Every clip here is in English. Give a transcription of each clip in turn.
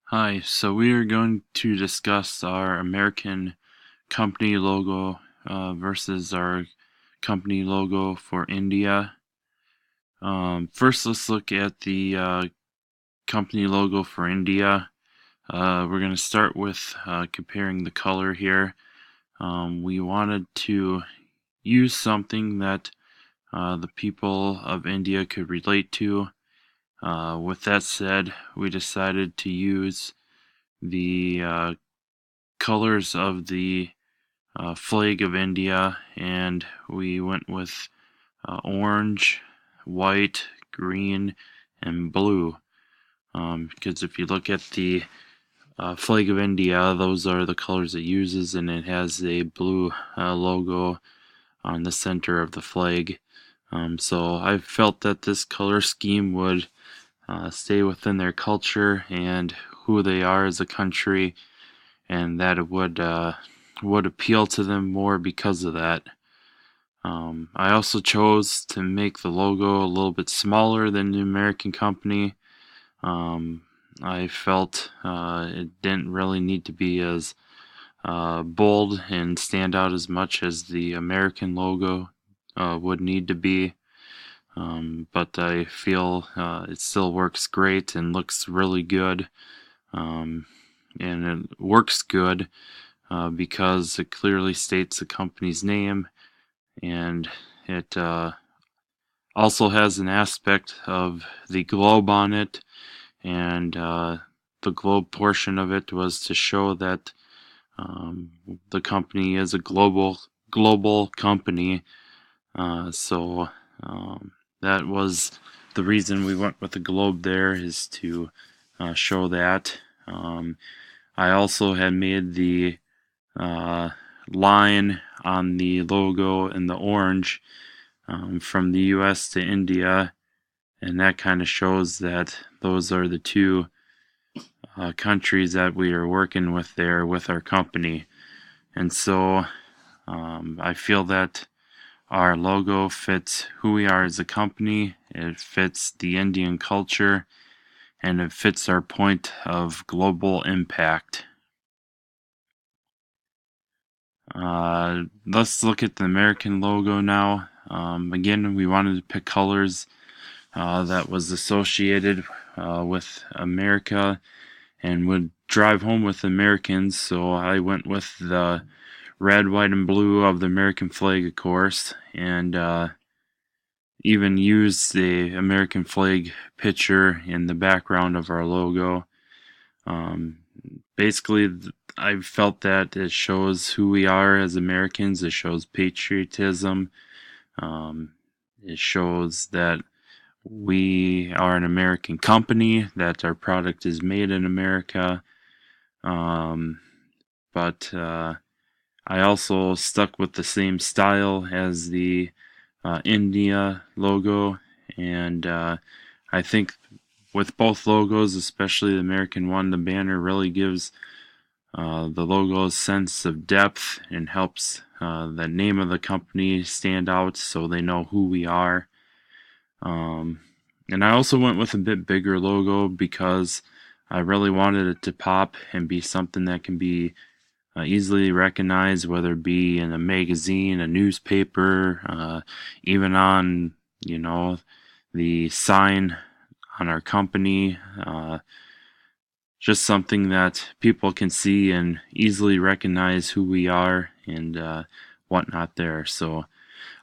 Hi, so we are going to discuss our American company logo versus our company logo for India. First, let's look at the company logo for India. We're going to start with comparing the color here. We wanted to use something that the people of India could relate to. With that said, we decided to use the colors of the flag of India, and we went with orange, white, green, and blue. Because if you look at the flag of India, those are the colors it uses, and it has a blue logo on the center of the flag. So I felt that this color scheme would stay within their culture and who they are as a country, and that it would appeal to them more because of that. I also chose to make the logo a little bit smaller than the American company. Um, I felt it didn't really need to be as bold and stand out as much as the American logo would need to be. But I feel it still works great and looks really good. Um, and it works good because it clearly states the company's name, and it also has an aspect of the globe on it, and the globe portion of it was to show that the company is a global company. So that was the reason we went with the globe there, is to show that. I also had made the uh, line on the logo in the orange from the US to India, and that kind of shows that those are the two countries that we are working with there with our company. And so I feel that our logo fits who we are as a company, it fits the Indian culture, and it fits our point of global impact. Let's look at the American logo now. Again, we wanted to pick colors that was associated with America and would drive home with Americans, so I went with the red, white, and blue of the American flag, of course, and even used the American flag picture in the background of our logo. Um, Basically, I felt that it shows who we are as Americans. It shows patriotism. Um, it shows that we are an American company, that our product is made in America. Um, but I also stuck with the same style as the India logo, and I think with both logos, especially the American one, the banner really gives the logo a sense of depth and helps the name of the company stand out so they know who we are. Um, and I also went with a bit bigger logo because I really wanted it to pop and be something that can be easily recognized, whether it be in a magazine, a newspaper, even on, the sign on our company. Just something that people can see and easily recognize who we are and whatnot there. So,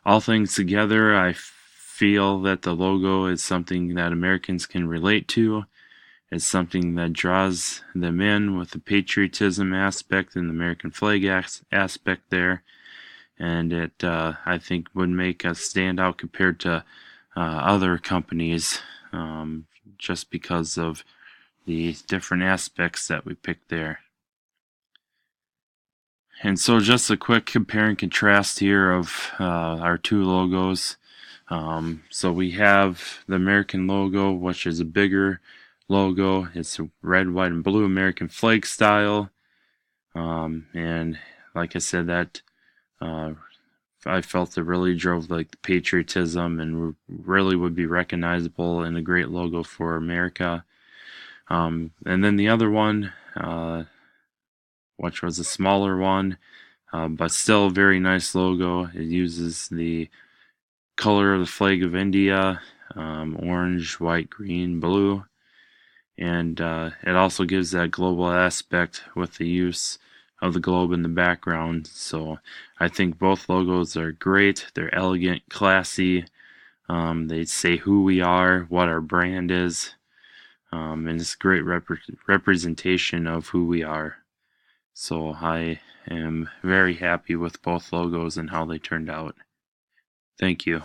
all things together, I feel that the logo is something that Americans can relate to. It's something that draws them in with the patriotism aspect and the American flag aspect there. And it, I think, would make us stand out compared to other companies, just because of the different aspects that we picked there. And so just a quick compare and contrast here of our two logos. So we have the American logo, which is a bigger logo. It's a red, white, and blue American flag style. And like I said, that uh, I felt it really drove like the patriotism and really would be recognizable and a great logo for America. And then the other one, which was a smaller one, but still a very nice logo. It uses the color of the flag of India, orange, white, green, blue, and it also gives that global aspect with the use of the globe in the background. So I think both logos are great. They're elegant, classy. They say who we are, what our brand is, and it's a great representation of who we are. So I am very happy with both logos and how they turned out. Thank you.